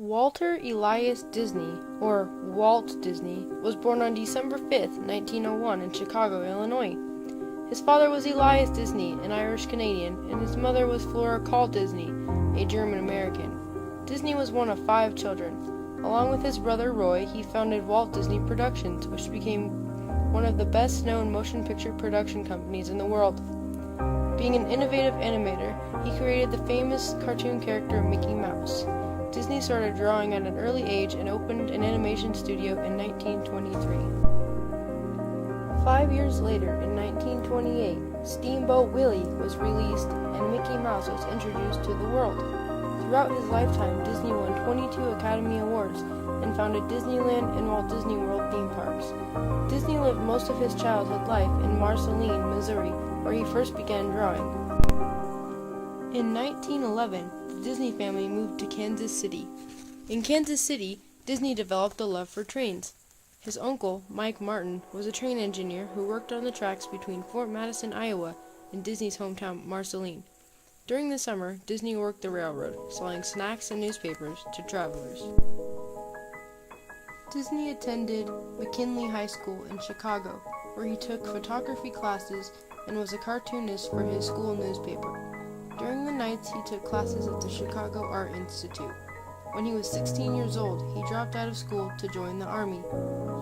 Walter Elias Disney, or Walt Disney, was born on December 5, 1901 in Chicago, Illinois. His father was Elias Disney, an Irish-Canadian, and his mother was Flora Call Disney, a German-American. Disney was one of 5 children. Along with his brother Roy, he founded Walt Disney Productions, which became one of the best-known motion picture production companies in the world. Being an innovative animator, he created the famous cartoon character Mickey Mouse. Disney started drawing at an early age and opened an animation studio in 1923. 5 years later, in 1928, Steamboat Willie was released and Mickey Mouse was introduced to the world. Throughout his lifetime, Disney won 22 Academy Awards and founded Disneyland and Walt Disney World theme parks. Disney lived most of his childhood life in Marceline, Missouri, where he first began drawing. In 1911, the Disney family moved to Kansas City. In Kansas City, Disney developed a love for trains. His uncle, Mike Martin, was a train engineer who worked on the tracks between Fort Madison, Iowa, and Disney's hometown, Marceline. During the summer, Disney worked the railroad, selling snacks and newspapers to travelers. Disney attended McKinley High School in Chicago, where he took photography classes and was a cartoonist for his school newspaper. During the nights, he took classes at the Chicago Art Institute. When he was 16 years old, he dropped out of school to join the Army.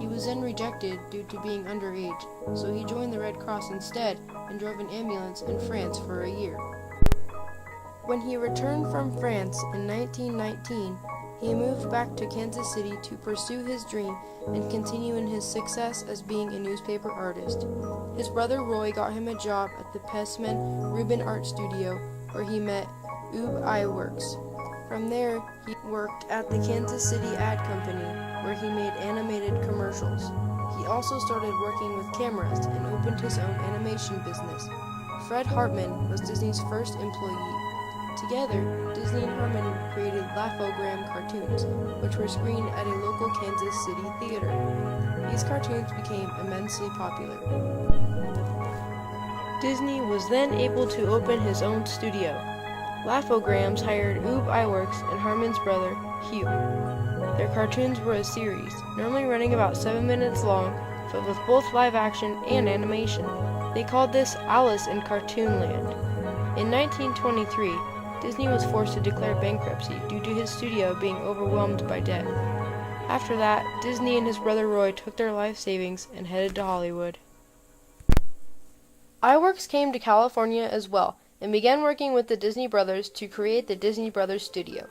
He was then rejected due to being underage, so he joined the Red Cross instead and drove an ambulance in France for a year. When he returned from France in 1919, he moved back to Kansas City to pursue his dream and continue in his success as being a newspaper artist. His brother Roy got him a job at the Pessman Rubin Art Studio, where he met Ub Iwerks. From there, he worked at the Kansas City Ad Company, where he made animated commercials. He also started working with cameras and opened his own animation business. Fred Hartman was Disney's first employee. Together, Disney and Hartman created Laugh-O-Gram cartoons, which were screened at a local Kansas City theater. These cartoons became immensely popular. Disney was then able to open his own studio. Laugh-O-Grams hired Ub Iwerks and Hartman's brother, Hugh. Their cartoons were a series, normally running about 7 minutes long, filled with both live action and animation. They called this Alice in Cartoonland. In 1923, Disney was forced to declare bankruptcy due to his studio being overwhelmed by debt. After that, Disney and his brother Roy took their life savings and headed to Hollywood. Iwerks came to California as well, and began working with the Disney Brothers to create the Disney Brothers Studio.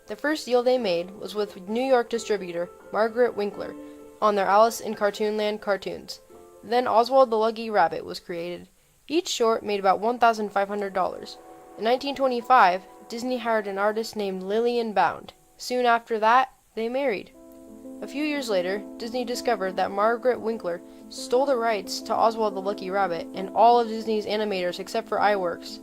The first deal they made was with New York distributor Margaret Winkler on their Alice in Cartoonland cartoons. Then Oswald the Lucky Rabbit was created. Each short made about $1,500. In 1925, Disney hired an artist named Lillian Bound. Soon after that, they married. A few years later, Disney discovered that Margaret Winkler stole the rights to Oswald the Lucky Rabbit and all of Disney's animators except for Iwerks.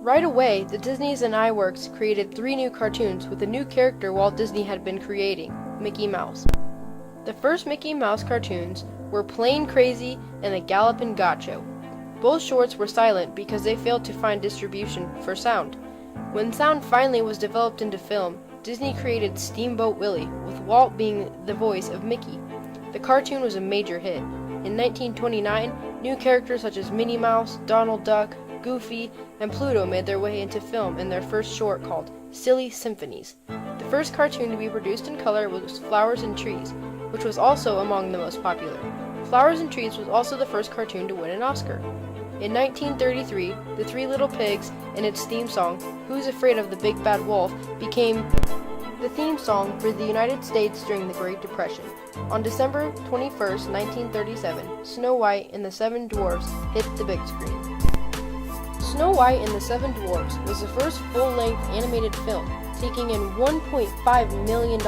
Right away, the Disneys and Iwerks created 3 new cartoons with a new character Walt Disney had been creating, Mickey Mouse. The first Mickey Mouse cartoons were Plain Crazy and The Gallopin' Gaucho. Both shorts were silent because they failed to find distribution for sound. When sound finally was developed into film, Disney created Steamboat Willie, with Walt being the voice of Mickey. The cartoon was a major hit. In 1929, new characters such as Minnie Mouse, Donald Duck, Goofy, and Pluto made their way into film in their first short called Silly Symphonies. The first cartoon to be produced in color was Flowers and Trees, which was also among the most popular. Flowers and Trees was also the first cartoon to win an Oscar. In 1933, The 3 Little Pigs and its theme song, Who's Afraid of the Big Bad Wolf, became the theme song for the United States during the Great Depression. On December 21, 1937, Snow White and the 7 Dwarfs hit the big screen. Snow White and the 7 Dwarfs was the first full-length animated film, taking in $1.5 million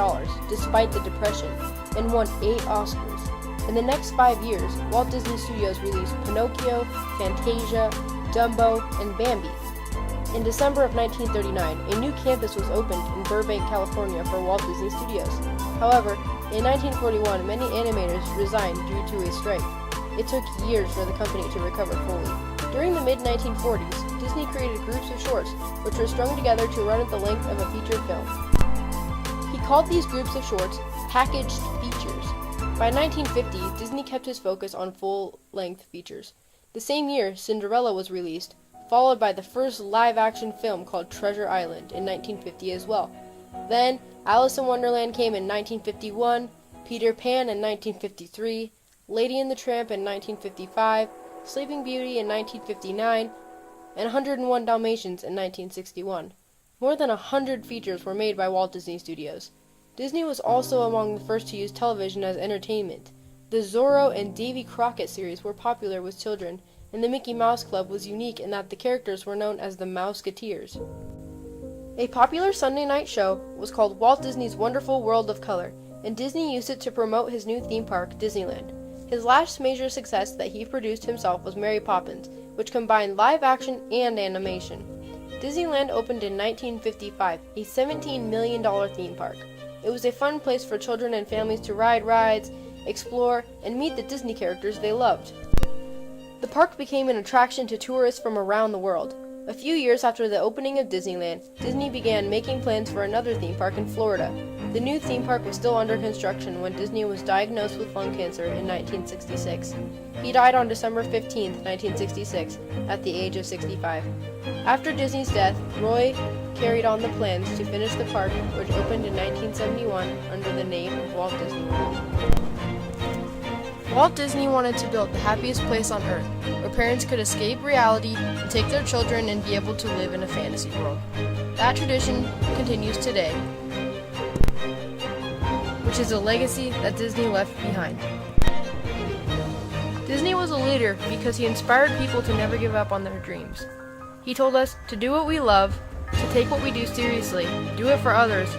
despite the Depression, and won 8 Oscars. In the next 5 years, Walt Disney Studios released Pinocchio, Fantasia, Dumbo, and Bambi. In December of 1939, a new campus was opened in Burbank, California for Walt Disney Studios. However, in 1941, many animators resigned due to a strike. It took years for the company to recover fully. During the mid-1940s, Disney created groups of shorts, which were strung together to run at the length of a feature film. called these groups of shorts packaged features. By 1950, Disney kept his focus on full-length features. The same year, Cinderella was released, followed by the first live-action film called Treasure Island in 1950 as well. Then, Alice in Wonderland came in 1951, Peter Pan in 1953, Lady and the Tramp in 1955, Sleeping Beauty in 1959, and 101 Dalmatians in 1961. More than 100 features were made by Walt Disney Studios. Disney was also among the first to use television as entertainment. The Zorro and Davy Crockett series were popular with children, and the Mickey Mouse Club was unique in that the characters were known as the Mouseketeers. A popular Sunday night show was called Walt Disney's Wonderful World of Color, and Disney used it to promote his new theme park, Disneyland. His last major success that he produced himself was Mary Poppins, which combined live action and animation. Disneyland opened in 1955, a $17 million theme park. It was a fun place for children and families to ride rides, explore, and meet the Disney characters they loved. The park became an attraction to tourists from around the world. A few years after the opening of Disneyland, Disney began making plans for another theme park in Florida. The new theme park was still under construction when Disney was diagnosed with lung cancer in 1966. He died on December 15, 1966, at the age of 65. After Disney's death, Roy carried on the plans to finish the park, which opened in 1971 under the name of Walt Disney World. Walt Disney wanted to build the happiest place on earth, where parents could escape reality and take their children and be able to live in a fantasy world. That tradition continues today, which is a legacy that Disney left behind. Disney was a leader because he inspired people to never give up on their dreams. He told us to do what we love, to take what we do seriously, do it for others,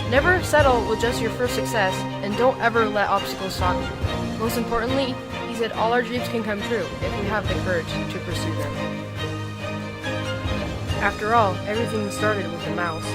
never settle with just your first success, and don't ever let obstacles stop you. Most importantly, he said all our dreams can come true if we have the courage to pursue them. After all, everything started with a mouse.